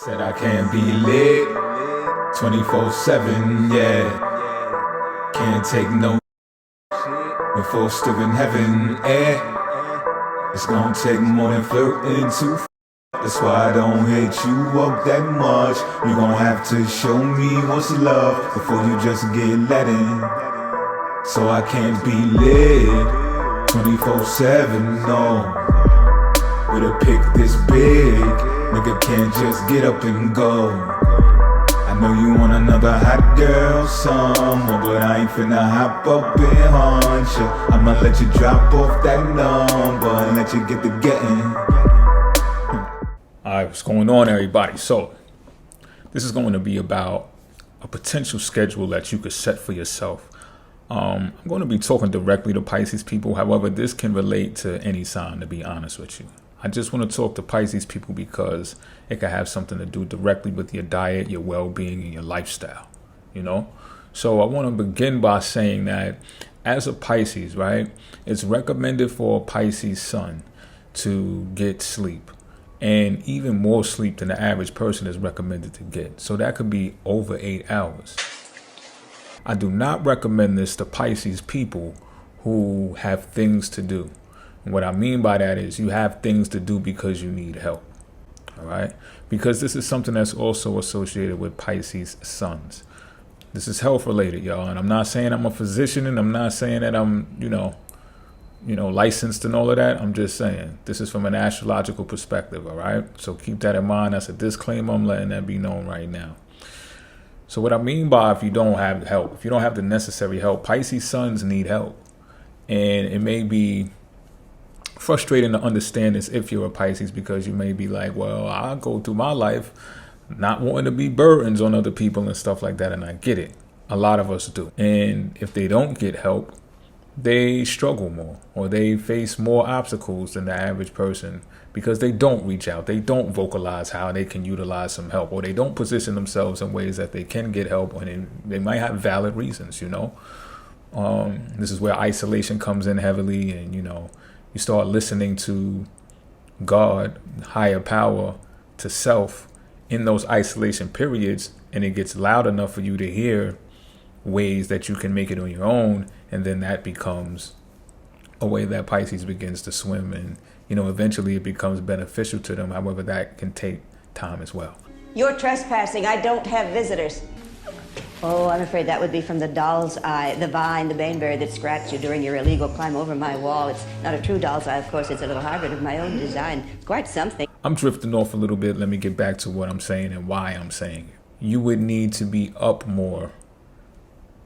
Said I can't be lit 24/7, yeah. Can't take no before still in heaven, eh? It's gonna take more than flirting to that's why I don't hate you up that much. You gon' have to show me what's love before you just get let in. So I can't be lit 24/7, no. With a pick this big, nigga can't just get up and go. I know you want another hot girl summer, but I ain't finna hop up and hunt ya. I'ma let you drop off that number and let you get the getting. Alright, what's going on, everybody? So, this is going to be about a potential schedule that you could set for yourself. I'm going to be talking directly to Pisces people. However, this can relate to any sign, to be honest with you. I just want to talk to Pisces people because it can have something to do directly with your diet, your well-being, and your lifestyle, you know? So I want to begin by saying that as a Pisces, right, it's recommended for a Pisces sun to get sleep. And even more sleep than the average person is recommended to get. So that could be over 8 hours. I do not recommend this to Pisces people who have things to do. And what I mean by that is you have things to do because you need help. All right? Because this is something that's also associated with Pisces suns. This is health related, y'all. And I'm not saying I'm a physician, and I'm not saying that I'm, licensed and all of that. I'm just saying this is from an astrological perspective, all right? So keep that in mind. That's a disclaimer. I'm letting that be known right now. So what I mean by if you don't have help, if you don't have the necessary help, Pisces suns need help. And it may be frustrating to understand this if you're a Pisces, because you may be like, well, I go through my life not wanting to be burdens on other people and stuff like that. And I get it. A lot of us do. And if they don't get help, they struggle more, or they face more obstacles than the average person because they don't reach out. They don't vocalize how they can utilize some help, or they don't position themselves in ways that they can get help, and they might have valid reasons, This is where isolation comes in heavily, and, you start listening to God, higher power, to self in those isolation periods, and it gets loud enough for you to hear ways that you can make it on your own, and then that becomes a way that Pisces begins to swim, and eventually it becomes beneficial to them. However, that can take time as well. You're trespassing. I don't have visitors. Oh, I'm afraid that would be from the doll's eye, the vine, the baneberry that scratched you during your illegal climb over my wall. It's not a true doll's eye, of course. It's a little hybrid of my own design. It's quite something. I'm drifting off a little bit. Let me get back to what I'm saying and why I'm saying it. You would need to be up more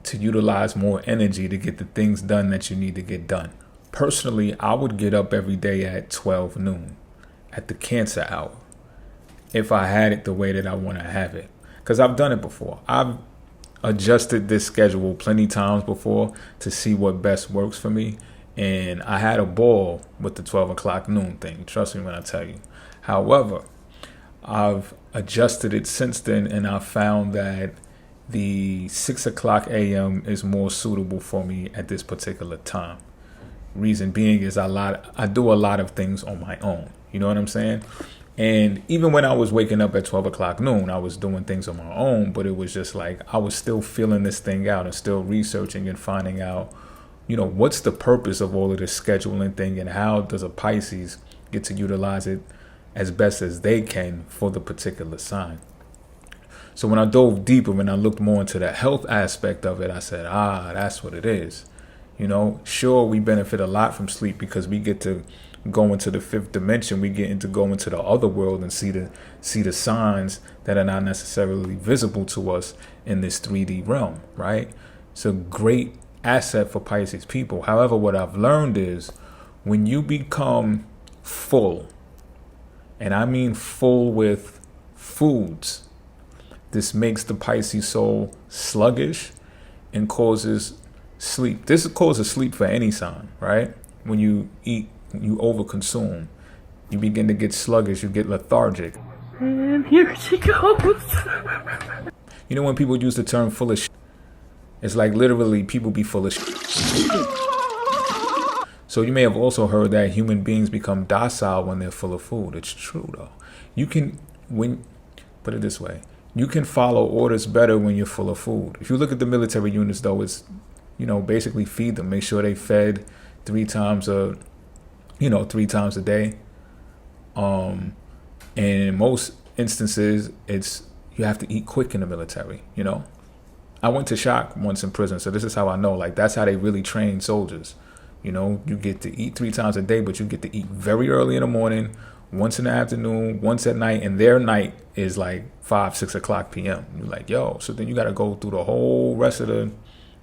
to utilize more energy to get the things done that you need to get done. Personally, I would get up every day at 12 noon, at the Cancer hour, if I had it the way that I want to have it. Because I've done it before. I've adjusted this schedule plenty times before to see what best works for me. And I had a ball with the 12 o'clock noon thing. Trust me when I tell you. However, I've adjusted it since then, and I found that the 6 o'clock a.m. is more suitable for me at this particular time. Reason being is I do a lot of things on my own. You know what I'm saying? And even when I was waking up at 12 o'clock noon, I was doing things on my own, but it was just like I was still feeling this thing out and still researching and finding out, what's the purpose of all of this scheduling thing, and how does a Pisces get to utilize it as best as they can for the particular sign. So when I dove deeper and I looked more into the health aspect of it, I said, that's what it is. Sure, we benefit a lot from sleep because we get to go into the fifth dimension. We get to go into the other world and see the signs that are not necessarily visible to us in this 3D realm, right? It's a great asset for Pisces people. However, what I've learned is when you become full, and I mean full with foods, this makes the Pisces soul sluggish and causes sleep. This causes sleep for any sign, right? When you eat, you overconsume, you begin to get sluggish, you get lethargic. And here she goes. When people use the term full of shit, it's like literally people be full of shit. So you may have also heard that human beings become docile when they're full of food. It's true though. put it this way. You can follow orders better when you're full of food. If you look at the military units, though, it's, basically feed them. Make sure they fed 3 times a day. And in most instances, it's you have to eat quick in the military. I went to shock once in prison, so this is how I know. Like, that's how they really train soldiers. You get to eat 3 times a day, but you get to eat very early in the morning, once in the afternoon, once at night, and their night is like 5-6 o'clock p.m. You're like, yo, so then you got to go through the whole rest of the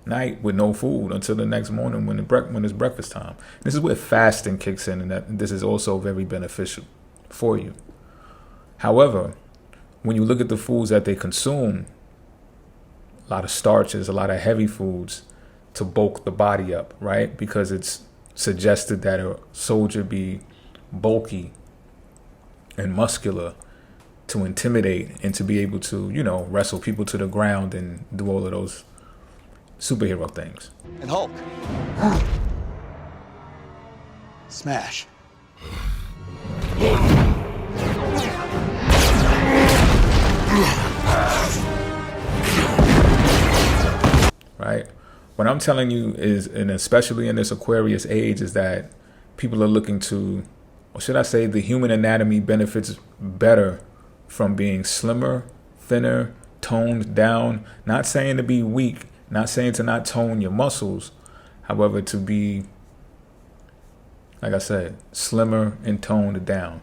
night with no food until the next morning when it's breakfast time. This is where fasting kicks in, and this is also very beneficial for you. However, when you look at the foods that they consume, a lot of starches, a lot of heavy foods to bulk the body up, right? Because it's suggested that a soldier be bulky and muscular to intimidate and to be able to, wrestle people to the ground and do all of those superhero things. And Hulk. Smash. Right? What I'm telling you is, and especially in this Aquarius age, is that people are looking to, or should I say, the human anatomy benefits better from being slimmer, thinner, toned down. Not saying to be weak, not saying to not tone your muscles, however, to be, like I said, slimmer and toned down.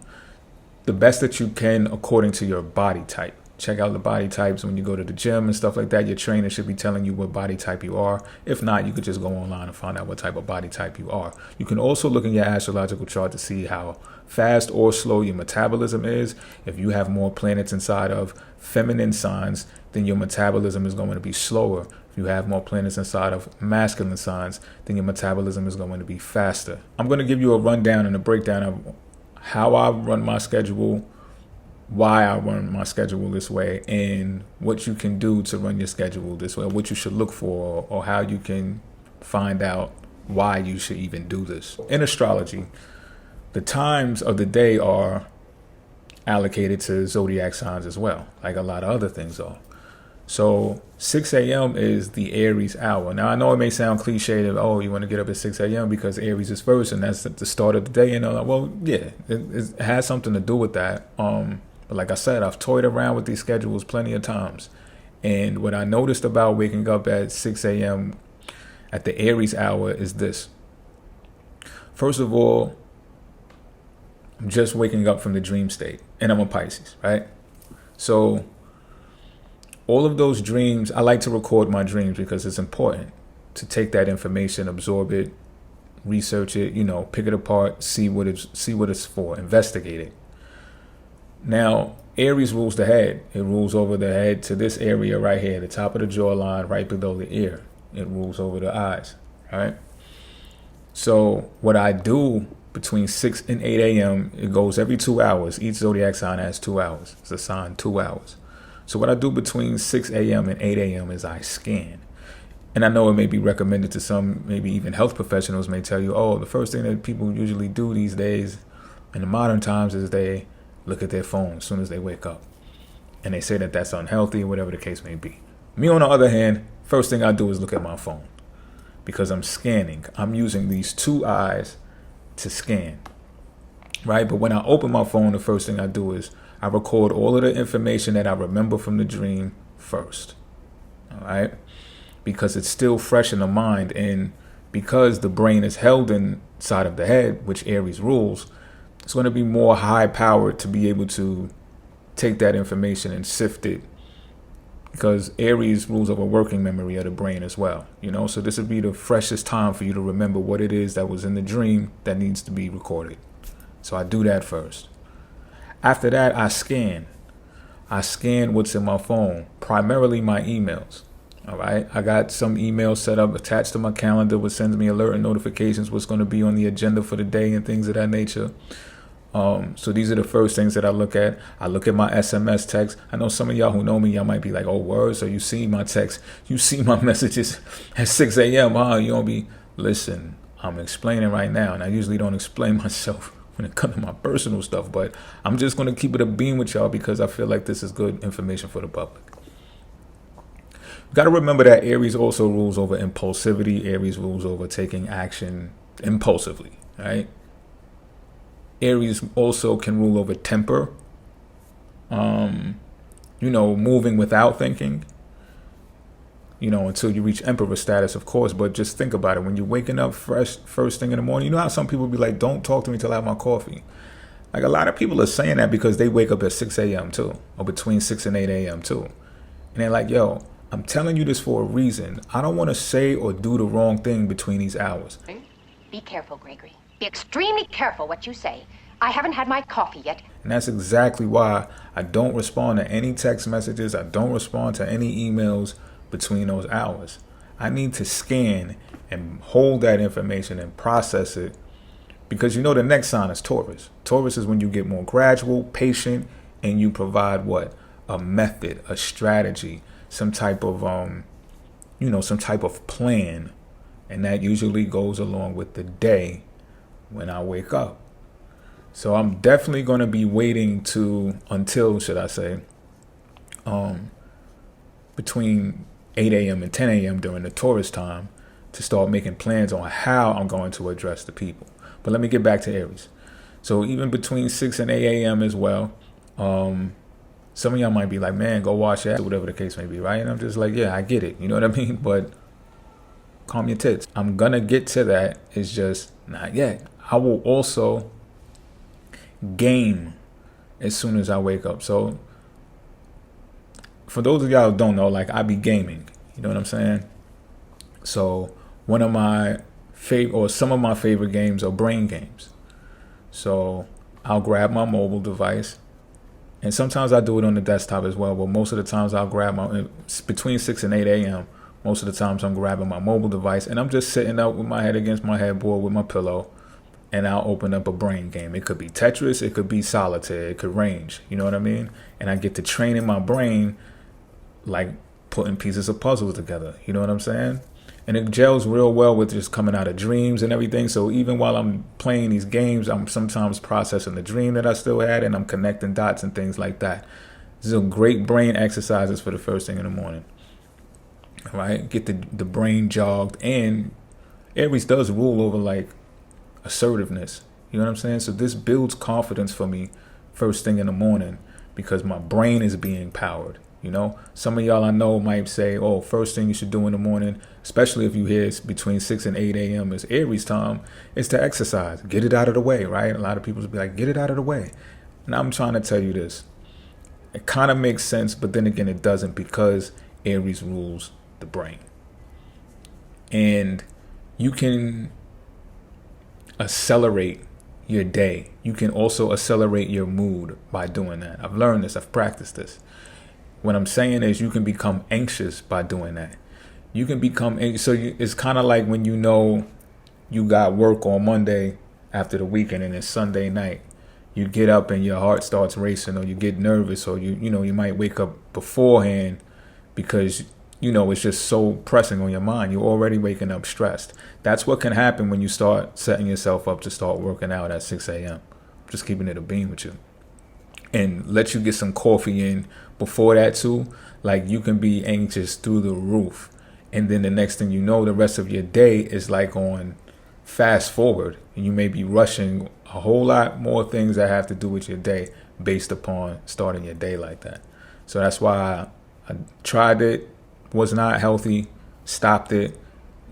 The best that you can according to your body type. Check out the body types when you go to the gym and stuff like that. Your trainer should be telling you what body type you are. If not, you could just go online and find out what type of body type you are. You can also look in your astrological chart to see how fast or slow your metabolism is. If you have more planets inside of feminine signs, then your metabolism is going to be slower. If you have more planets inside of masculine signs, then your metabolism is going to be faster. I'm going to give you a rundown and a breakdown of how I run my schedule, why I run my schedule this way, and what you can do to run your schedule this way, what you should look for, or how you can find out why you should even do this. In astrology, the times of the day are allocated to zodiac signs as well, like a lot of other things are. So 6 a.m. is the Aries hour. Now, I know it may sound cliche that, oh, you want to get up at 6 a.m. because Aries is first and that's at the start of the day. And well, yeah, it has something to do with that. But like I said, I've toyed around with these schedules plenty of times. And what I noticed about waking up at 6 a.m. at the Aries hour is this. First of all, I'm just waking up from the dream state, and I'm a Pisces, right? So all of those dreams, I like to record my dreams because it's important to take that information, absorb it, research it, pick it apart, see what it's for, investigate it. Now, Aries rules the head. It rules over the head to this area right here, the top of the jawline, right below the ear. It rules over the eyes, right? So what I do between 6 and 8 a.m., it goes every 2 hours. Each zodiac sign has 2 hours. It's assigned 2 hours. So what I do between 6 a.m. and 8 a.m. is I scan. And I know it may be recommended to some, maybe even health professionals may tell you, oh, the first thing that people usually do these days in the modern times is they look at their phone as soon as they wake up. And they say that that's unhealthy, whatever the case may be. Me, on the other hand, first thing I do is look at my phone because I'm scanning. I'm using these 2 eyes to scan, right? But when I open my phone, the first thing I do is I record all of the information that I remember from the dream first, all right? Because it's still fresh in the mind, and because the brain is held inside of the head, which Aries rules, it's going to be more high-powered to be able to take that information and sift it, because Aries rules over working memory of the brain as well, So this would be the freshest time for you to remember what it is that was in the dream that needs to be recorded. So I do that first. After that, I scan. I scan what's in my phone, primarily my emails. All right. I got some emails set up attached to my calendar, which sends me alert and notifications, what's going to be on the agenda for the day and things of that nature. So these are the first things that I look at. I look at my SMS text. I know some of y'all who know me, y'all might be like, oh, word. So you see my text, you see my messages at 6 a.m. You don't be, listen, I'm explaining right now. And I usually don't explain myself when it comes to my personal stuff. But I'm just going to keep it a beam with y'all because I feel like this is good information for the public. You got to remember that Aries also rules over impulsivity. Aries rules over taking action impulsively, right? Aries also can rule over temper, moving without thinking, until you reach emperor status, of course. But just think about it. When you're waking up fresh, first thing in the morning, you know how some people be like, don't talk to me till I have my coffee. Like, a lot of people are saying that because they wake up at 6 a.m. too, or between 6 and 8 a.m. too. And they're like, yo, I'm telling you this for a reason. I don't want to say or do the wrong thing between these hours. Be careful, Gregory. Be extremely careful what you say. I haven't had my coffee yet. And that's exactly why I don't respond to any text messages. I don't respond to any emails between those hours. I need to scan and hold that information and process it, because the next sign is Taurus. Taurus is when you get more gradual, patient, and you provide what? A method, a strategy, some type of plan. And that usually goes along with the day when I wake up. So I'm definitely going to be waiting until between 8 a.m. and 10 a.m. during the Taurus time to start making plans on how I'm going to address the people. But let me get back to Aries. So even between 6 and 8 a.m. as well, some of y'all might be like, man, go wash your ass, or whatever the case may be, right? And I'm just like, yeah, I get it. You know what I mean? But calm your tits. I'm going to get to that. It's just not yet. I will also game as soon as I wake up. So for those of y'all who don't know, like, I be gaming. You know what I'm saying? So some of my favorite games are brain games. So I'll grab my mobile device, and sometimes I do it on the desktop as well, but most of the times I'll grab between 6 and 8 a.m. Most of the times I'm grabbing my mobile device, and I'm just sitting up with my head against my headboard with my pillow, and I'll open up a brain game. It could be Tetris, it could be solitaire, it could range, you know what I mean? And I get to train in my brain, like putting pieces of puzzles together, you know what I'm saying? And it gels real well with just coming out of dreams and everything. So even while I'm playing these games, I'm sometimes processing the dream that I still had, and I'm connecting dots and things like that. These are great brain exercises for the first thing in the morning. All right, get the brain jogged. And Aries does rule over like assertiveness. You know what I'm saying? So this builds confidence for me first thing in the morning because my brain is being powered. Some of y'all I know might say, oh, first thing you should do in the morning, especially if you hear it's between 6 and 8 a.m. is Aries time, is to exercise. Get it out of the way, right? A lot of people will be like, get it out of the way. And I'm trying to tell you this. It kind of makes sense, but then again, it doesn't, because Aries rules the brain. And you can accelerate your day. You can also accelerate your mood by doing that. I've learned this. I've practiced this. What I'm saying is you can become anxious by doing that. You can become anxious. So it's kind of like when you got work on Monday after the weekend and it's Sunday night. You get up and your heart starts racing, or you get nervous, or you might wake up beforehand because it's just so pressing on your mind. You're already waking up stressed. That's what can happen when you start setting yourself up to start working out at 6 a.m. Just keeping it a beam with you. And let you get some coffee in before that too. Like, you can be anxious through the roof. And then the next thing you know, the rest of your day is like on fast forward. And you may be rushing a whole lot more things that have to do with your day based upon starting your day like that. So that's why I tried it, was not healthy, stopped it,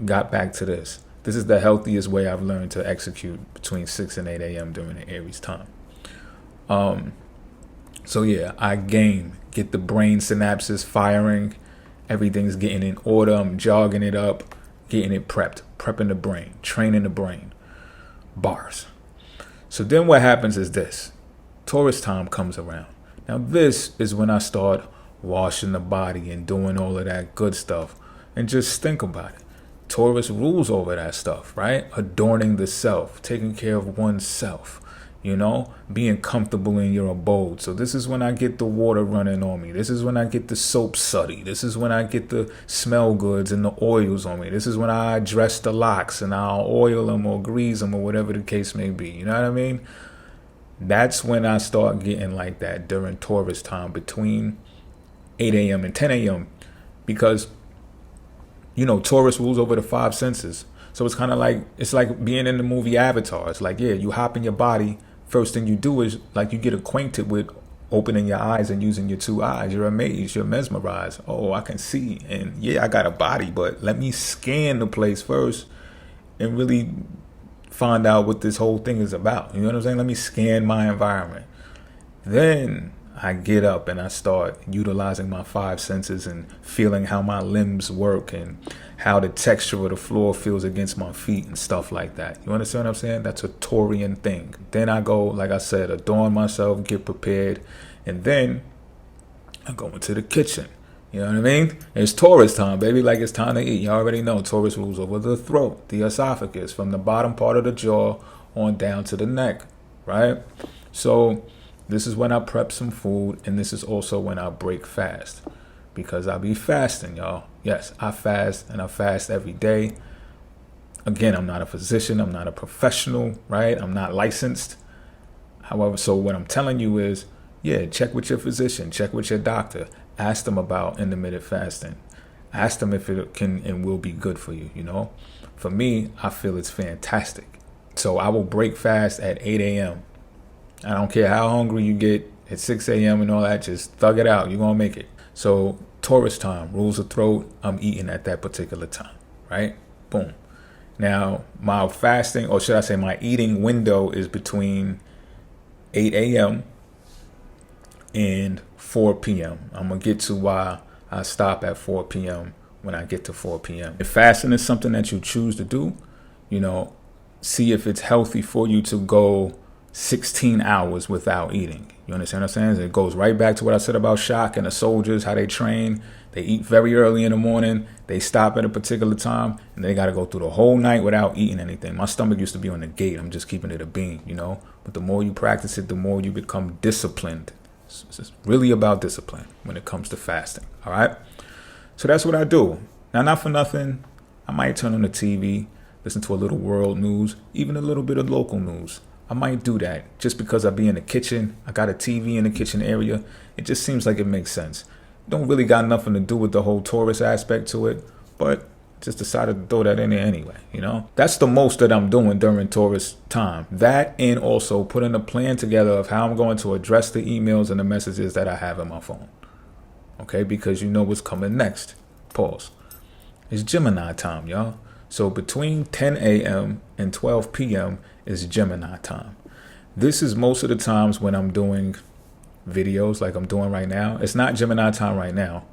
got back to this. This is the healthiest way I've learned to execute between 6 and 8 a.m. during the Aries time. So yeah, I game, get the brain synapses firing. Everything's getting in order. I'm jogging it up, getting it prepping the brain, training the brain. Bars. So then what happens is this. Taurus time comes around. Now this is when I start washing the body and doing all of that good stuff. And just think about it. Taurus rules over that stuff, right? Adorning the self, taking care of oneself. Being comfortable in your abode. So this is when I get the water running on me. This is when I get the soap suddy. This is when I get the smell goods and the oils on me. This is when I dress the locks and I'll oil them or grease them or whatever the case may be. You know what I mean? That's when I start getting like that during Taurus time between 8 a.m. and 10 a.m. Because, you know, Taurus rules over the five senses. So it's kind of like, it's like being in the movie Avatar. It's like, yeah, you hop in your body. First thing you do is like you get acquainted with opening your eyes and using your two eyes. You're amazed. You're mesmerized. Oh, I can see. And yeah, I got a body, but let me scan the place first and really find out what this whole thing is about. You know what I'm saying? Let me scan my environment. Then I get up and I start utilizing my five senses and feeling how my limbs work and how the texture of the floor feels against my feet and stuff like that. You understand what I'm saying? That's a Taurian thing. Then I go, like I said, adorn myself, get prepared, and then I go into the kitchen. You know what I mean? It's Taurus time, baby. Like, it's time to eat. You already know Taurus rules over the throat, the esophagus, from the bottom part of the jaw on down to the neck, right? So this is when I prep some food, and this is also when I break fast, because I be fasting, y'all. Yes, I fast, and I fast every day. Again, I'm not a physician. I'm not a professional, right? I'm not licensed. However, so what I'm telling you is, yeah, check with your physician, check with your doctor. Ask them about intermittent fasting. Ask them if it can and will be good for you, you know? For me, I feel it's fantastic. So I will break fast at 8 a.m. I don't care how hungry you get at 6 a.m. and all that. Just thug it out. You're going to make it. So Taurus time, rules of throat. I'm eating at that particular time, right? Boom. Now, my fasting, or should I say my eating window, is between 8 a.m. and 4 p.m. I'm going to get to why I stop at 4 p.m. when I get to 4 p.m. If fasting is something that you choose to do, you know, see if it's healthy for you to go 16 hours without eating. You understand what I'm saying? It goes right back to what I said about shock and the soldiers, how they train. They eat very early in the morning. They stop at a particular time, and they got to go through the whole night without eating anything. My stomach used to be on the gate. I'm just keeping it a bean, you know. But the more you practice it, the more you become disciplined. It's really about discipline when it comes to fasting. All right. So that's what I do. Now, not for nothing, I might turn on the TV, listen to a little world news, even a little bit of local news. I might do that just because I be in the kitchen. I got a TV in the kitchen area. It just seems like it makes sense. Don't really got nothing to do with the whole Taurus aspect to it, but just decided to throw that in there anyway, you know? That's the most that I'm doing during Taurus time. That, and also putting a plan together of how I'm going to address the emails and the messages that I have in my phone. Okay, because you know what's coming next. Pause. It's Gemini time, y'all. So between 10 a.m. and 12 p.m. is Gemini time. This is most of the times when I'm doing videos like I'm doing right now. It's not Gemini time right now.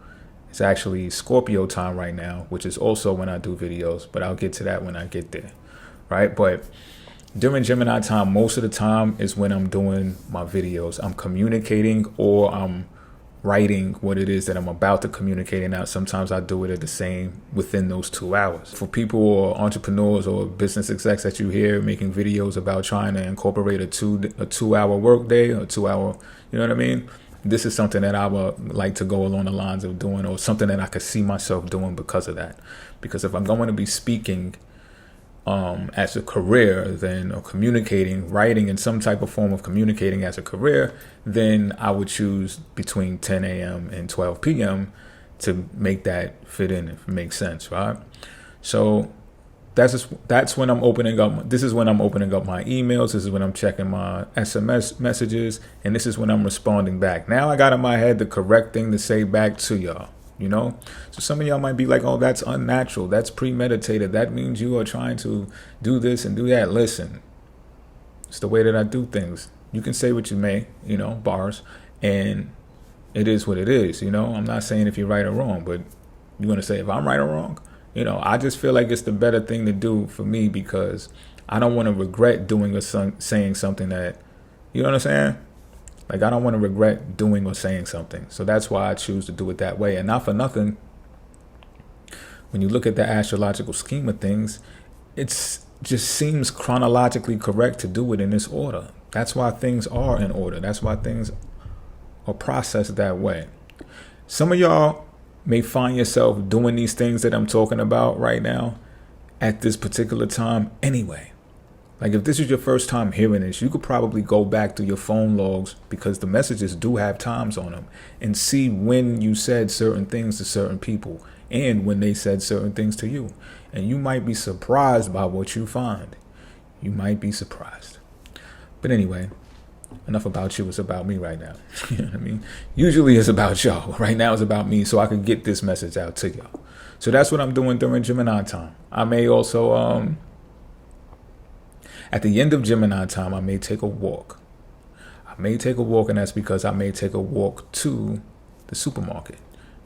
It's actually Scorpio time right now, which is also when I do videos, but I'll get to that when I get there, right? But during Gemini time, most of the time is when I'm doing my videos. I'm communicating, or I'm writing what it is that I'm about to communicate. And now sometimes I do it at the same within those 2 hours. For people or entrepreneurs or business execs that you hear making videos about trying to incorporate a 2 hour work day, or 2 hour, you know what I mean? This is something that I would like to go along the lines of doing, or something that I could see myself doing because of that. Because if I'm going to be speaking as a career, then, or communicating, writing in some type of form of communicating as a career, then I would choose between 10 a.m. and 12 p.m. to make that fit in, if it makes sense, right? So that's when I'm opening up. This is when I'm opening up my emails. This is when I'm checking my SMS messages, and this is when I'm responding back. Now I got in my head the correct thing to say back to y'all. You know, so some of y'all might be like, oh, that's unnatural. That's premeditated. That means you are trying to do this and do that. Listen, it's the way that I do things. You can say what you may, you know, bars, and it is what it is. You know, I'm not saying if you're right or wrong, but you're going to say if I'm right or wrong. You know, I just feel like it's the better thing to do for me, because I don't want to regret doing or saying something that, you know what I'm saying? Like, I don't want to regret doing or saying something. So that's why I choose to do it that way. And not for nothing, when you look at the astrological scheme of things, it's just seems chronologically correct to do it in this order. That's why things are in order. That's why things are processed that way. Some of y'all may find yourself doing these things that I'm talking about right now at this particular time anyway. Like if this is your first time hearing this, you could probably go back to your phone logs, because the messages do have times on them, and see when you said certain things to certain people and when they said certain things to you. And you might be surprised by what you find. You might be surprised. But anyway, enough about you. It's about me right now. You know what I mean? Usually it's about y'all. Right now it's about me, so I can get this message out to y'all. So that's what I'm doing during Gemini time. I may also, at the end of Gemini time, I may take a walk. And that's because I may take a walk to the supermarket.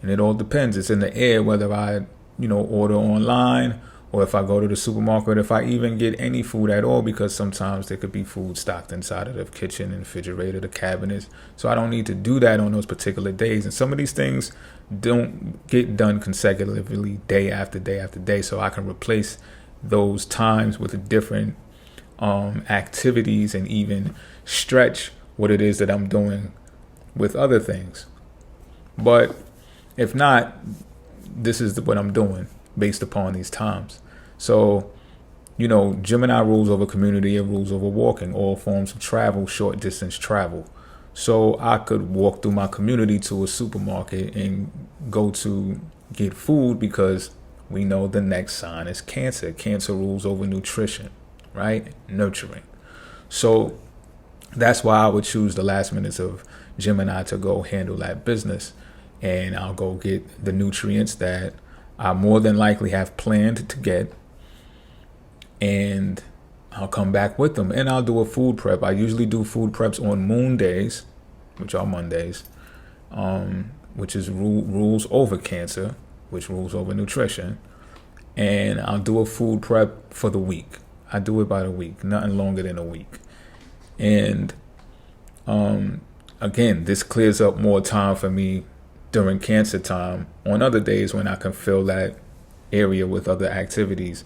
And it all depends. It's in the air whether I, order online, or if I go to the supermarket, if I even get any food at all, because sometimes there could be food stocked inside of the kitchen and refrigerator, the cabinets. So I don't need to do that on those particular days. And some of these things don't get done consecutively day after day after day. So I can replace those times with a different activities, and even stretch what it is that I'm doing with other things. But if not, this is what I'm doing based upon these times. So, Gemini rules over community, it rules over walking, all forms of travel, short distance travel. So I could walk through my community to a supermarket and go to get food, because we know the next sign is Cancer. Cancer rules over nutrition, right? Nurturing. So that's why I would choose the last minutes of Gemini to go handle that business. And I'll go get the nutrients that I more than likely have planned to get, and I'll come back with them, and I'll do a food prep. I usually do food preps on moon days, which are Mondays, which is rules over Cancer, which rules over nutrition. And I'll do a food prep for the week. I do it by the week, nothing longer than a week. And again, this clears up more time for me during Cancer time on other days when I can fill that area with other activities,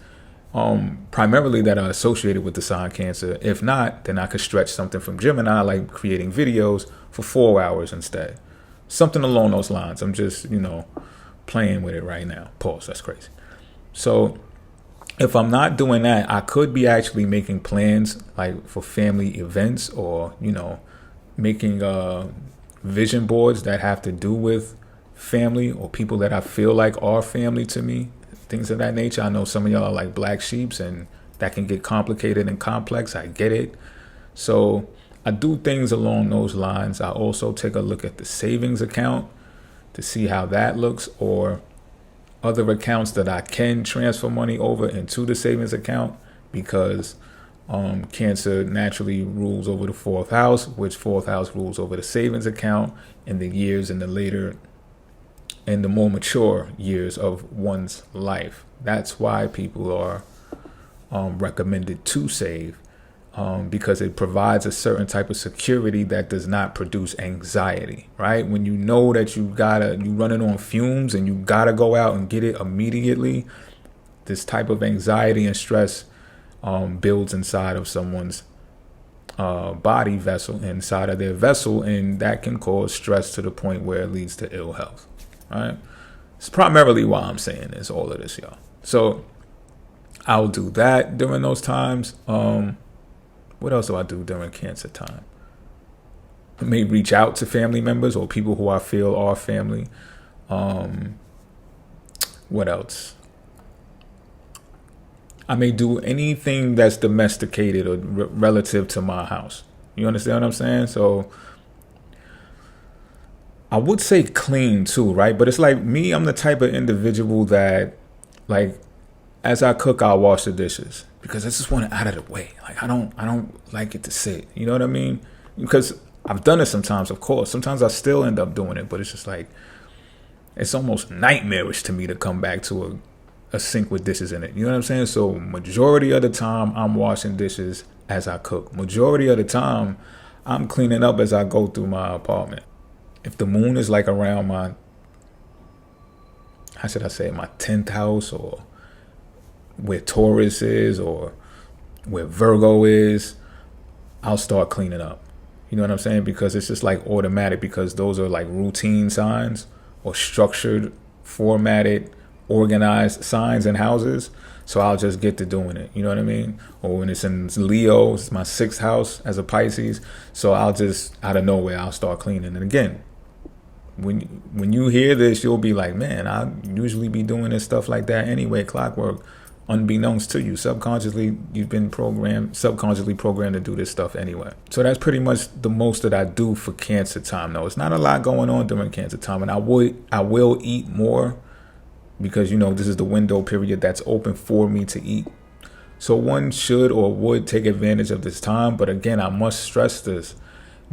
primarily that are associated with the sign Cancer. If not, then I could stretch something from Gemini, like creating videos, for 4 hours instead. Something along those lines. I'm just, playing with it right now. Pause. That's crazy. So if I'm not doing that, I could be actually making plans like for family events, or, making vision boards that have to do with family or people that I feel like are family to me, things of that nature. I know some of y'all are like black sheeps, and that can get complicated and complex. I get it. So I do things along those lines. I also take a look at the savings account to see how that looks, or other accounts that I can transfer money over into the savings account, because Cancer naturally rules over the 4th house, which 4th house rules over the savings account in the years and the more mature years of one's life. That's why people are recommended to save, because it provides a certain type of security that does not produce anxiety, right? When you know that you running on fumes and you gotta go out and get it immediately, this type of anxiety and stress builds inside of someone's body vessel, inside of their vessel, and that can cause stress to the point where it leads to ill health, right? It's primarily why I'm saying this, all of this, y'all. So I'll do that during those times. What else do I do during Cancer time? I may reach out to family members or people who I feel are family. What else? I may do anything that's domesticated or relative to my house. You understand what I'm saying? So I would say clean too, right? But it's like me, I'm the type of individual that, like, as I cook, I'll wash the dishes, because I just want it out of the way. Like I don't like it to sit. You know what I mean? Because I've done it sometimes, of course. Sometimes I still end up doing it, but it's just like, it's almost nightmarish to me to come back to a sink with dishes in it. You know what I'm saying? So majority of the time I'm washing dishes as I cook. Majority of the time I'm cleaning up as I go through my apartment. If the moon is like around my, how should I say, my 10th house, or where Taurus is, or where Virgo is, I'll start cleaning up. You know what I'm saying? Because it's just like automatic, because those are like routine signs or structured, formatted organized signs and houses. So I'll just get to doing it. You know what I mean? Or when it's in Leo, it's my 6th house as a Pisces. So I'll just, out of nowhere, I'll start cleaning. And again, when you hear this, you'll be like, man, I usually be doing this stuff like that anyway, clockwork. Unbeknownst to you, subconsciously, you've been subconsciously programmed to do this stuff anyway. So that's pretty much the most that I do for Cancer time, though. It's not a lot going on during Cancer time, and I will eat more because, you know, this is the window period that's open for me to eat. So one should or would take advantage of this time. But again, I must stress this.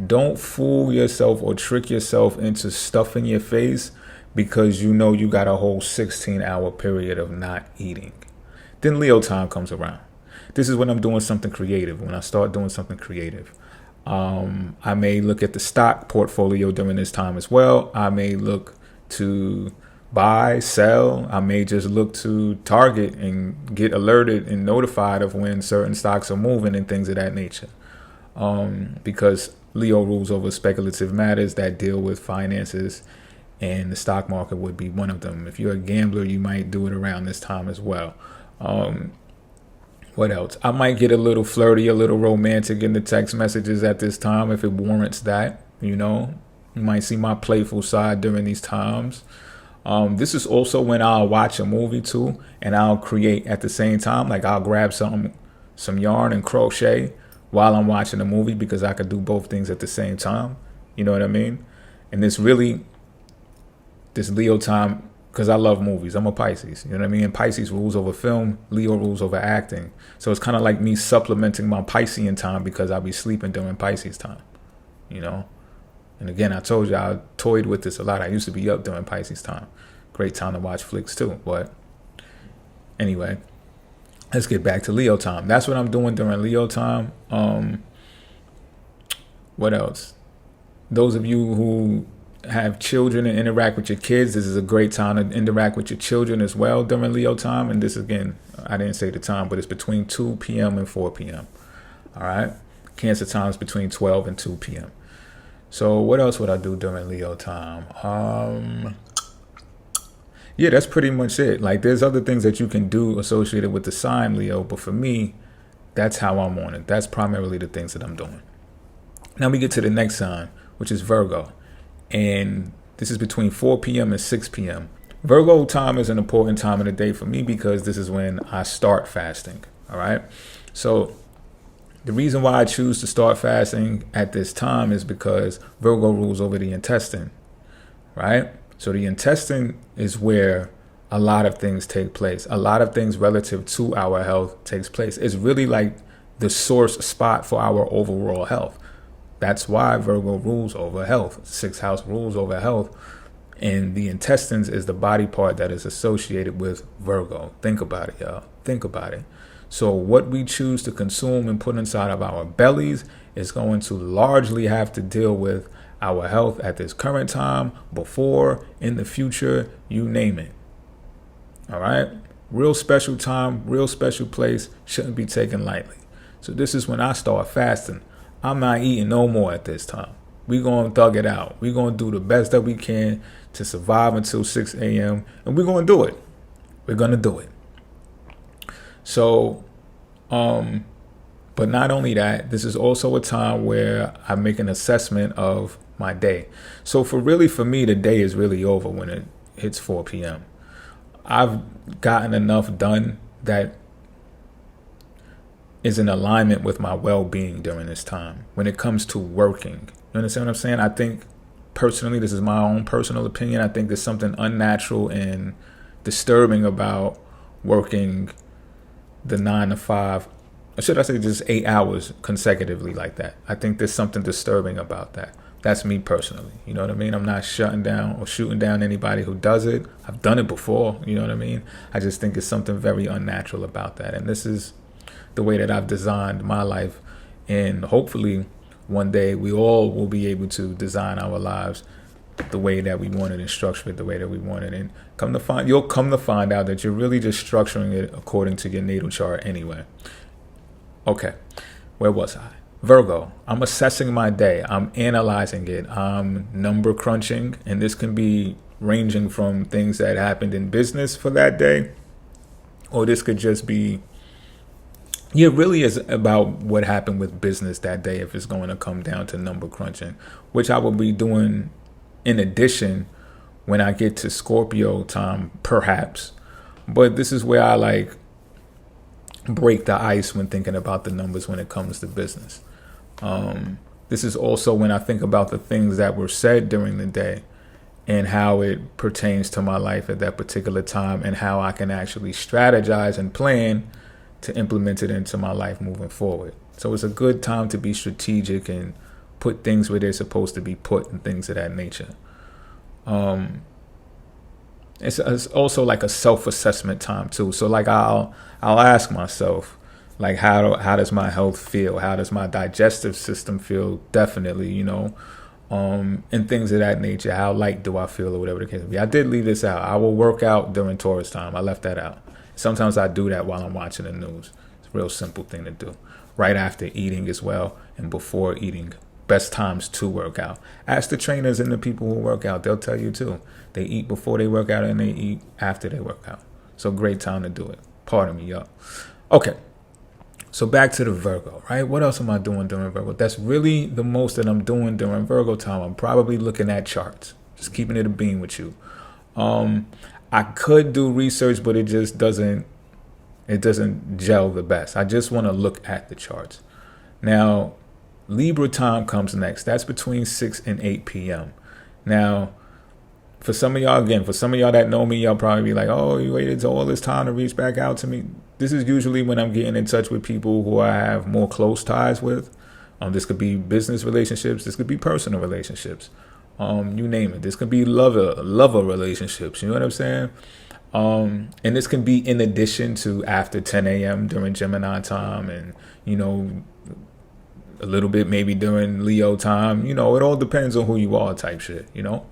Don't fool yourself or trick yourself into stuffing your face because you know you got a whole 16-hour period of not eating. Then Leo time comes around. This is when I'm doing something creative, when I start doing something creative. I may look at the stock portfolio during this time as well. I may look to buy, sell. I may just look to target and get alerted and notified of when certain stocks are moving and things of that nature. Because Leo rules over speculative matters that deal with finances, and the stock market would be one of them. If you're a gambler, you might do it around this time as well. What else? I might get a little flirty, a little romantic in the text messages at this time if it warrants that. You know, you might see my playful side during these times. This is also when I'll watch a movie too, and I'll create at the same time. Like I'll grab some yarn and crochet while I'm watching a movie because I could do both things at the same time. You know what I mean? And this Leo time, because I love movies. I'm a Pisces. You know what I mean? And Pisces rules over film. Leo rules over acting. So it's kind of like me supplementing my Piscean time because I'll be sleeping during Pisces time. You know? And again, I told you I toyed with this a lot. I used to be up during Pisces time. Great time to watch flicks too. But anyway, let's get back to Leo time. That's what I'm doing during Leo time. What else? Those of you who have children and interact with your kids, this is a great time to interact with your children as well during Leo time. And this, again, I didn't say the time, but it's between 2 p.m. and 4 p.m. All right. Cancer time is between 12 and 2 p.m. So what else would I do during Leo time? Yeah, that's pretty much it. Like there's other things that you can do associated with the sign Leo, but for me, that's how I'm on it. That's primarily the things that I'm doing. Now we get to the next sign, which is Virgo. And this is between 4 p.m. and 6 p.m. Virgo time is an important time of the day for me because this is when I start fasting. All right. So the reason why I choose to start fasting at this time is because Virgo rules over the intestine. Right. So the intestine is where a lot of things take place. A lot of things relative to our health takes place. It's really like the source spot for our overall health. That's why Virgo rules over health. 6th house rules over health. And the intestines is the body part that is associated with Virgo. Think about it, y'all. Think about it. So what we choose to consume and put inside of our bellies is going to largely have to deal with our health at this current time, before, in the future, you name it. All right? Real special time, real special place, shouldn't be taken lightly. So this is when I start fasting. I'm not eating no more at this time. We're going to thug it out. We're going to do the best that we can to survive until 6 a.m. And we're going to do it. We're going to do it. So, but not only that, this is also a time where I make an assessment of my day. So for me, the day is really over when it hits 4 p.m. I've gotten enough done that is in alignment with my well-being during this time when it comes to working. You understand what I'm saying? I think personally, this is my own personal opinion. I think there's something unnatural and disturbing about working the 9 to 5, or should I say just 8 hours consecutively like that. I think there's something disturbing about that. That's me personally. You know what I mean? I'm not shutting down or shooting down anybody who does it. I've done it before. You know what I mean? I just think it's something very unnatural about that. And this is the way that I've designed my life. And hopefully one day we all will be able to design our lives the way that we want it and structure it the way that we want it. And you'll come to find out that you're really just structuring it according to your natal chart anyway. Okay, where was I? Virgo. I'm assessing my day. I'm analyzing it. I'm number crunching. And this can be ranging from things that happened in business for that day, or this could just be, it really is about what happened with business that day if it's going to come down to number crunching, which I will be doing in addition when I get to Scorpio time, perhaps. But this is where I like break the ice when thinking about the numbers when it comes to business. This is also when I think about the things that were said during the day and how it pertains to my life at that particular time, and how I can actually strategize and plan to implement it into my life moving forward. So it's a good time to be strategic and put things where they're supposed to be put and things of that nature. It's also like a self-assessment time too. So like I'll ask myself, like, how does my health feel? How does my digestive system feel? Definitely, you know, and things of that nature. How light do I feel, or whatever the case may be. I did leave this out. I will work out during Taurus time. I left that out. Sometimes I do that while I'm watching the news. It's a real simple thing to do. Right after eating as well, and before eating. Best times to work out. Ask the trainers and the people who work out. They'll tell you too. They eat before they work out and they eat after they work out. So great time to do it. Pardon me, y'all. Okay. So back to the Virgo, right? What else am I doing during Virgo? That's really the most that I'm doing during Virgo time. I'm probably looking at charts. Just keeping it a bean with you. I could do research, but it just doesn't gel the best. I just want to look at the charts. Now, Libra time comes next. That's between 6 and 8 p.m. Now, for some of y'all that know me, y'all probably be like, oh, you waited all this time to reach back out to me. This is usually when I'm getting in touch with people who I have more close ties with. This could be business relationships. This could be personal relationships. You name it. This could be lover relationships. You know what I'm saying? And this can be in addition to after 10 a.m. during Gemini time, and, you know, a little bit maybe during Leo time. You know, it all depends on who you are type shit, you know?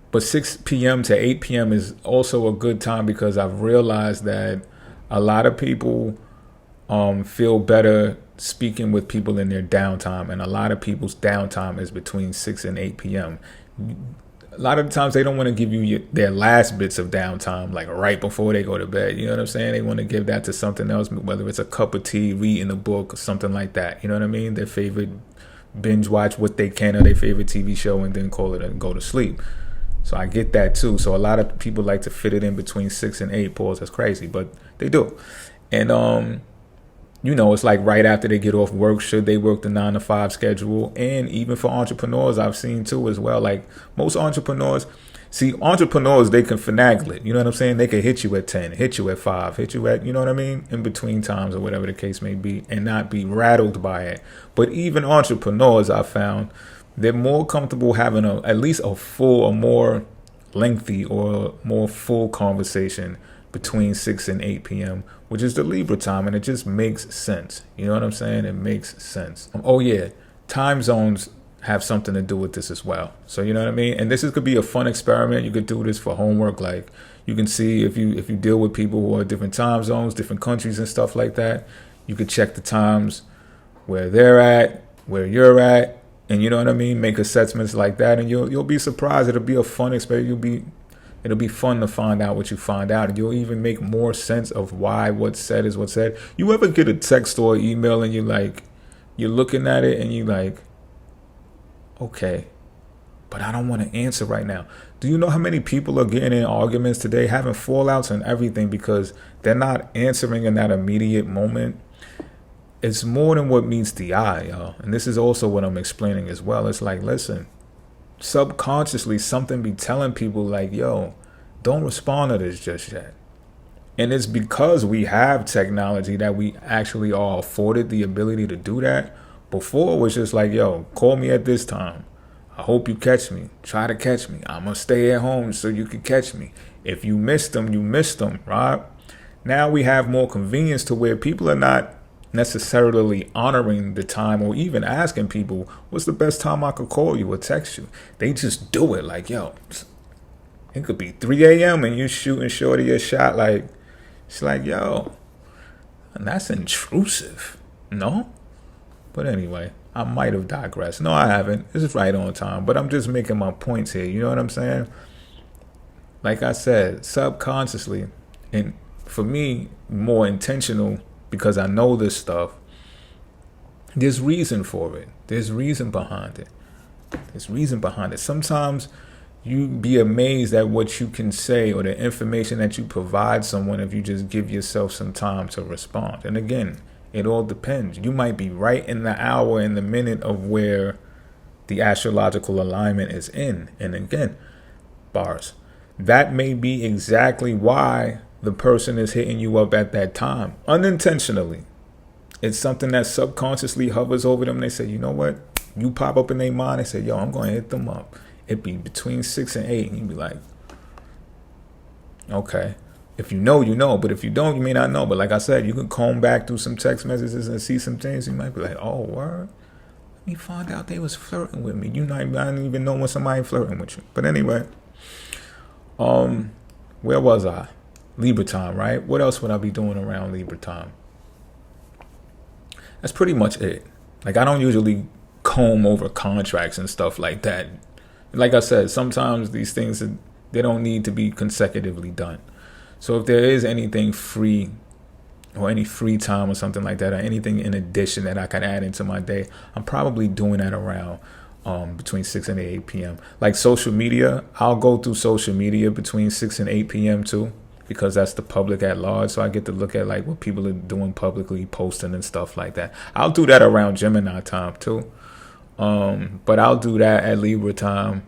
But 6 p.m. to 8 p.m. is also a good time, because I've realized that a lot of people feel better speaking with people in their downtime, and a lot of people's downtime is between 6 and 8 p.m. A lot of the times they don't want to give you their last bits of downtime, like right before they go to bed. You know what I'm saying? They want to give that to something else, whether it's a cup of tea, reading a book, or something like that. You know what I mean? Their favorite binge watch what they can, or their favorite TV show, and then call it and go to sleep. So I get that too. So a lot of people like to fit it in between 6 and 8. Pause. That's crazy, but they do. And you know, it's like right after they get off work, should they work the 9 to 5 schedule. And even for entrepreneurs, I've seen too as well. Like most entrepreneurs, they can finagle it. You know what I'm saying? They can hit you at 10, hit you at 5, hit you at, you know what I mean? In between times, or whatever the case may be, and not be rattled by it. But even entrepreneurs, I found, they're more comfortable having at least a full or more lengthy or more full conversation between 6 and 8 p.m., which is the Libra time, and it just makes sense. You know what I'm saying? It makes sense. Oh yeah, time zones have something to do with this as well. So you know what I mean? And this could be a fun experiment. You could do this for homework. Like you can see if you deal with people who are different time zones, different countries and stuff like that, you could check the times where they're at, where you're at, and you know what I mean? Make assessments like that, and you'll be surprised. It'll be a fun experience. It'll be fun to find out what you find out, and you'll even make more sense of why what's said is what's said. You ever get a text or email and you're looking at it and you like, okay, but I don't want to answer right now. Do you know how many people are getting in arguments today, having fallouts and everything because they're not answering in that immediate moment? It's more than what meets the eye, y'all. And this is also what I'm explaining as well. It's like, listen, subconsciously something be telling people like, yo, don't respond to this just yet. And it's because we have technology that we actually are afforded the ability to do that. Before it was just like, yo, call me at this time. I hope you catch me. Try to catch me. I'm going to stay at home so you can catch me. If you missed them, you missed them, right? Now we have more convenience to where people are not necessarily honoring the time or even asking people, what's the best time I could call you or text you? They just do it like, yo, it could be 3 a.m. and you shooting shorty a shot. Like, it's like, yo, and that's intrusive, no? But anyway, I might have digressed. No, I haven't. This is right on time. But I'm just making my points here. You know what I'm saying? Like I said, subconsciously, and for me, more intentional, because I know this stuff, there's reason for it. There's reason behind it. There's reason behind it. Sometimes you be amazed at what you can say or the information that you provide someone if you just give yourself some time to respond. And again, it all depends. You might be right in the hour, in the minute of where the astrological alignment is in. And again, bars. That may be exactly why the person is hitting you up at that time, unintentionally. It's something that subconsciously hovers over them. They say, you know what? You pop up in their mind. They say, yo, I'm going to hit them up. It'd be between 6 and 8. And you'd be like, okay. If you know, you know. But if you don't, you may not know. But like I said, you can comb back through some text messages and see some things. You might be like, oh, word. Let me find out they was flirting with me. You might not even know when somebody flirting with you. But anyway, where was I? Libra time, right? What else would I be doing around Libra time? That's pretty much it. Like, I don't usually comb over contracts and stuff like that. Like I said, sometimes these things, they don't need to be consecutively done. So if there is anything free or any free time or something like that, or anything in addition that I can add into my day, I'm probably doing that around between 6 and 8 p.m. Like social media, I'll go through social media between 6 and 8 p.m. too, because that's the public at large. So I get to look at like what people are doing publicly, posting and stuff like that. I'll do that around Gemini time too. But I'll do that at Libra time.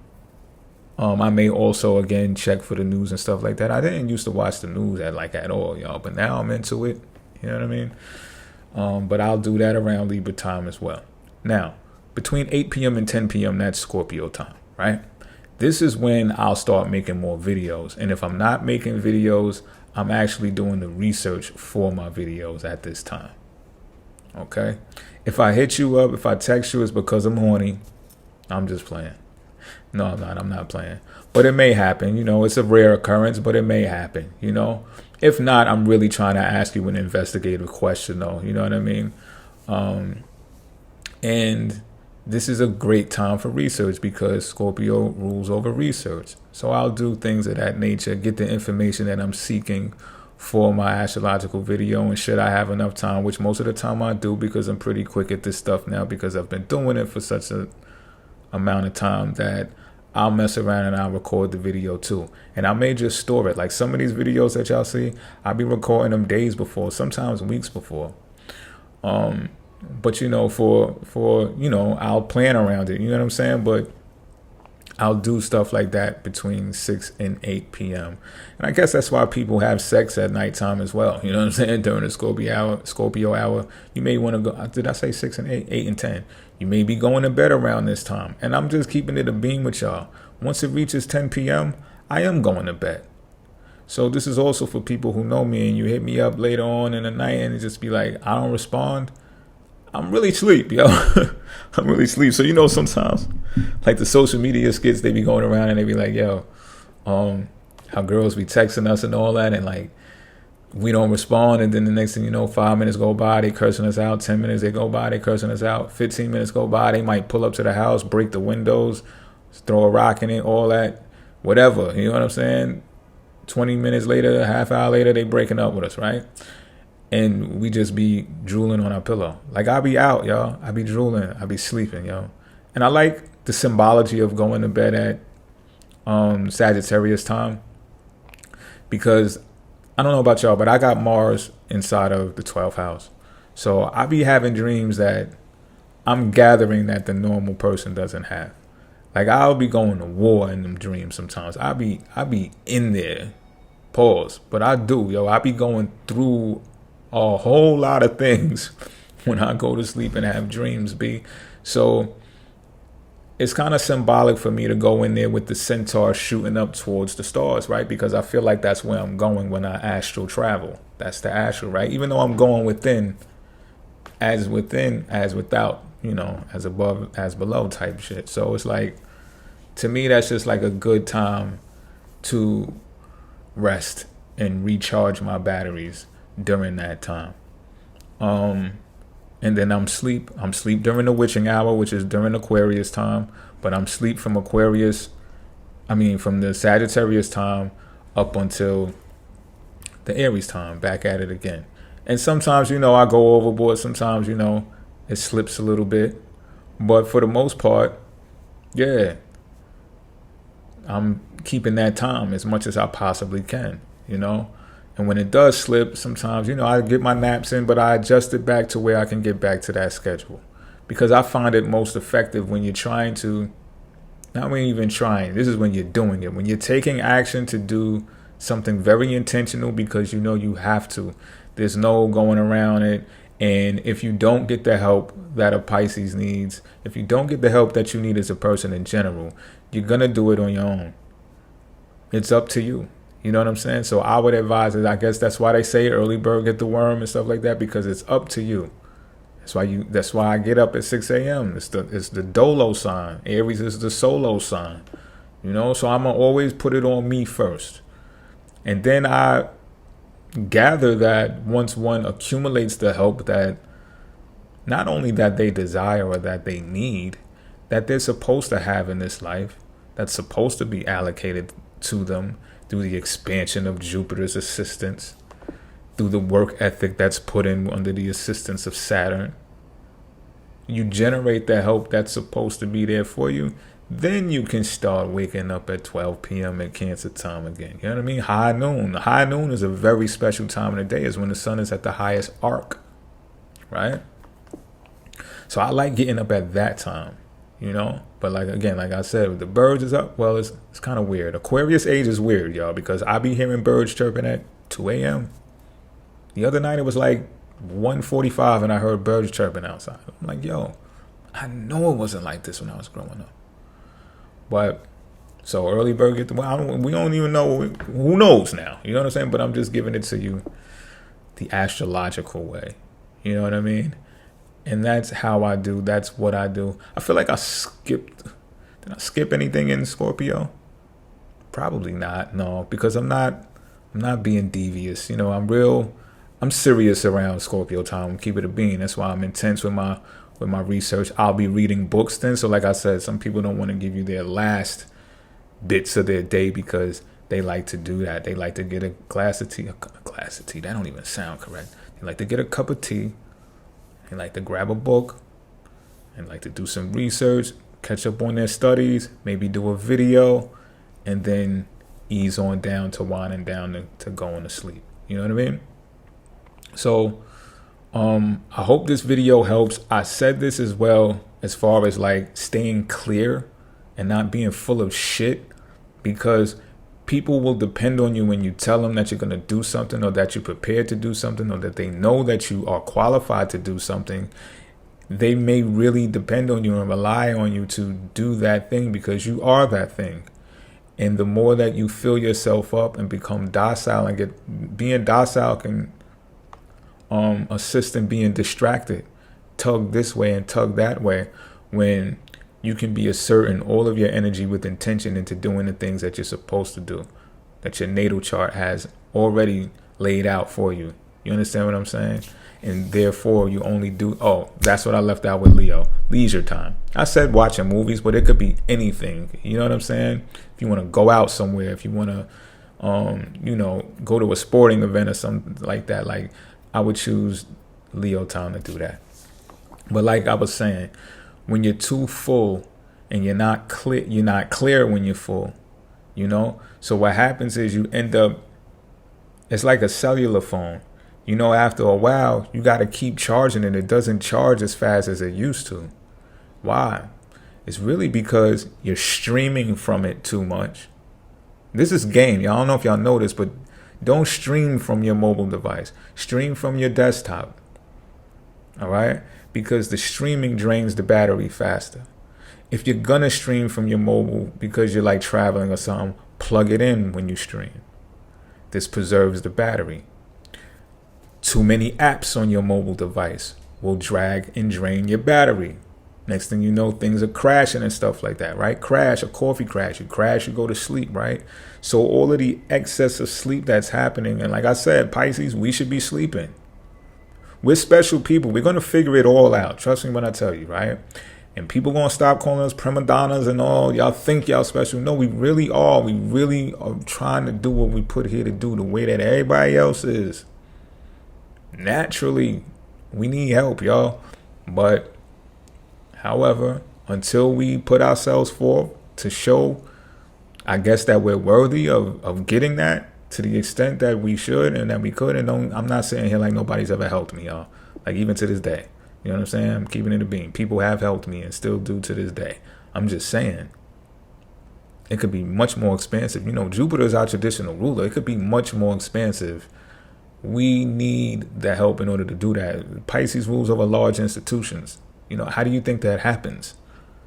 I may also, again, check for the news and stuff like that. I didn't used to watch the news at all, y'all, but now I'm into it. You know what I mean? But I'll do that around Libra time as well. Now, between 8 p.m. and 10 p.m., that's Scorpio time, right? This is when I'll start making more videos. And if I'm not making videos, I'm actually doing the research for my videos at this time. Okay? If I hit you up, if I text you, it's because I'm horny. I'm just playing. No, I'm not. I'm not playing. But it may happen. You know, it's a rare occurrence, but it may happen, you know. If not, I'm really trying to ask you an investigative question, though. You know what I mean? And this is a great time for research because Scorpio rules over research. So I'll do things of that nature, get the information that I'm seeking for my astrological video. And should I have enough time, which most of the time I do because I'm pretty quick at this stuff now because I've been doing it for such a amount of time that I'll mess around and I'll record the video too. And I may just store it. Like some of these videos that y'all see, I'll be recording them days before, sometimes weeks before. But you know, for you know, I'll plan around it. You know what I'm saying? But I'll do stuff like that between 6 and 8 p.m. And I guess that's why people have sex at nighttime as well. You know what I'm saying? During the Scorpio hour, you may want to go. Did I say 6 and 8? 8 and 10. You may be going to bed around this time. And I'm just keeping it a beam with y'all. Once it reaches 10 p.m., I am going to bed. So this is also for people who know me and you hit me up later on in the night and it just be like, I don't respond. I'm really sleep, yo. I'm really sleep. So, you know, sometimes like the social media skits, they be going around and they be like, yo, how girls be texting us and all that. And like, we don't respond. And then the next thing you know, 5 minutes go by, they cursing us out. 10 minutes, they go by, they cursing us out. 15 minutes go by, they might pull up to the house, break the windows, throw a rock in it, all that, whatever. You know what I'm saying? 20 minutes later, a half hour later, they breaking up with us, right? And we just be drooling on our pillow. Like, I be out, y'all. I be drooling. I be sleeping, yo. And I like the symbology of going to bed at Sagittarius time. Because, I don't know about y'all, but I got Mars inside of the 12th house. So, I be having dreams that I'm gathering that the normal person doesn't have. Like, I'll be going to war in them dreams sometimes. I be in there. Pause. But I do, yo. I be going through a whole lot of things when I go to sleep and have dreams, B. So it's kind of symbolic for me to go in there with the centaur shooting up towards the stars, right? Because I feel like that's where I'm going when I astral travel. That's the astral, right? Even though I'm going within, as without, you know, as above, as below type shit. So it's like, to me, that's just like a good time to rest and recharge my batteries during that time. and then I'm sleep during the witching hour, which is during Aquarius time, but I'm sleep from the Sagittarius time up until the Aries time, back at it again. And sometimes, I go overboard. Sometimes, it slips a little bit. But for the most part, yeah, I'm keeping that time as much as I possibly can, And when it does slip, sometimes, I get my naps in, but I adjust it back to where I can get back to that schedule. Because I find it most effective when you're trying to, not when you're even trying, this is when you're doing it. When you're taking action to do something very intentional because you have to. There's no going around it. And if you don't get the help that a Pisces needs, if you don't get the help that you need as a person in general, you're going to do it on your own. It's up to you. You know what I'm saying? So I would advise it. I guess that's why they say early bird get the worm and stuff like that, because it's up to you. That's why I get up at 6 a.m. It's the Dolo sign. Aries is the solo sign. So I'm going to always put it on me first. And then I gather that once one accumulates the help that not only that they desire or that they need, that they're supposed to have in this life, that's supposed to be allocated to them through the expansion of Jupiter's assistance, through the work ethic that's put in under the assistance of Saturn. You generate the help that's supposed to be there for you, then you can start waking up at 12 p.m. at Cancer time again. You know what I mean? High noon. High noon is a very special time of the day. Is when the sun is at the highest arc, right? So I like getting up at that time, But like I said, if the birds is up, well, it's kind of weird. Aquarius age is weird, y'all, because I be hearing birds chirping at 2 a.m. The other night it was like 1:45 and I heard birds chirping outside. I'm like, yo, I know it wasn't like this when I was growing up. But so early bird get the we don't even know. Who knows now? You know what I'm saying? But I'm just giving it to you the astrological way. You know what I mean? And that's how I do. That's what I do. I feel like I skipped. Did I skip anything in Scorpio? Probably not. No, because I'm not being devious. I'm serious around Scorpio time. Keep it a bean. That's why I'm intense with my research. I'll be reading books then. So like I said, some people don't want to give you their last bits of their day because they like to do that. They like to get a glass of tea. A glass of tea. That don't even sound correct. They like to get a cup of tea. They like to grab a book and like to do some research, catch up on their studies, maybe do a video, and then ease on down to winding down to going to sleep. You know what I mean? So I hope this video helps. I said this as well as far as like staying clear and not being full of shit, because people will depend on you when you tell them that you're going to do something, or that you're prepared to do something, or that they know that you are qualified to do something. They may really depend on you and rely on you to do that thing because you are that thing. And the more that you fill yourself up and become docile, and being docile can assist in being distracted, tug this way and tug that way, when you can be asserting all of your energy with intention into doing the things that you're supposed to do, that your natal chart has already laid out for you. You understand what I'm saying? And therefore you only do, that's what I left out with Leo, leisure time. I said watching movies, but it could be anything. You know what I'm saying? If you want to go out somewhere, if you want to, go to a sporting event or something like that, like I would choose Leo time to do that. But like I was saying, when you're too full and you're not clear when you're full, So what happens is you end up, it's like a cellular phone. After a while, you got to keep charging it. It doesn't charge as fast as it used to. Why? It's really because you're streaming from it too much. This is game. Y'all don't know if y'all know this, but don't stream from your mobile device. Stream from your desktop. All right? Because the streaming drains the battery faster. If you're going to stream from your mobile because you're like traveling or something, plug it in when you stream. This preserves the battery. Too many apps on your mobile device will drag and drain your battery. Next thing you know, things are crashing and stuff like that, right? Crash, a coffee crash. You crash, you go to sleep, right? So all of the excess of sleep that's happening, and like I said, Pisces, we should be sleeping. We're special people. We're going to figure it all out. Trust me when I tell you, right? And people going to stop calling us prima donnas and all. Y'all think y'all special. No, we really are. We really are trying to do what we put here to do the way that everybody else is. Naturally, we need help, y'all. But, however, until we put ourselves forth to show, I guess, that we're worthy of getting that to the extent that we should and that we could. And I'm not sitting here like nobody's ever helped me, y'all. Like, even to this day. You know what I'm saying? I'm keeping it a beam. People have helped me and still do to this day. I'm just saying, it could be much more expansive. You know, Jupiter is our traditional ruler. It could be much more expansive. We need the help in order to do that. Pisces rules over large institutions. You know, how do you think that happens?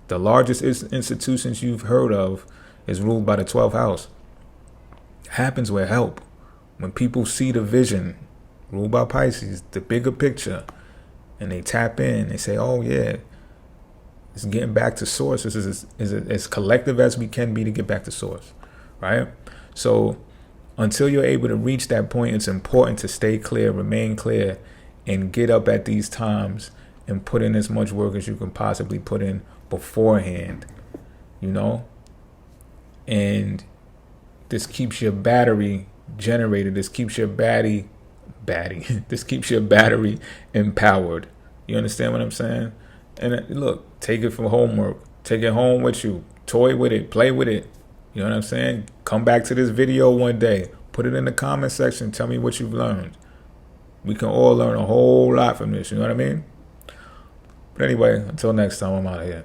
The largest institutions you've heard of is ruled by the 12th house. It happens with help. When people see the vision, ruled by Pisces, the bigger picture, and they tap in, they say, oh yeah, it's getting back to source. This is as collective as we can be to get back to source, right? So until you're able to reach that point, it's important to stay clear, remain clear, and get up at these times and put in as much work as you can possibly put in beforehand, you know? And this keeps your battery generated. This keeps your this keeps your battery empowered. You understand what I'm saying? And look, take it for homework. Take it home with you. Toy with it. Play with it. You know what I'm saying? Come back to this video one day. Put it in the comment section. Tell me what you've learned. We can all learn a whole lot from this. You know what I mean? But anyway, until next time, I'm out of here.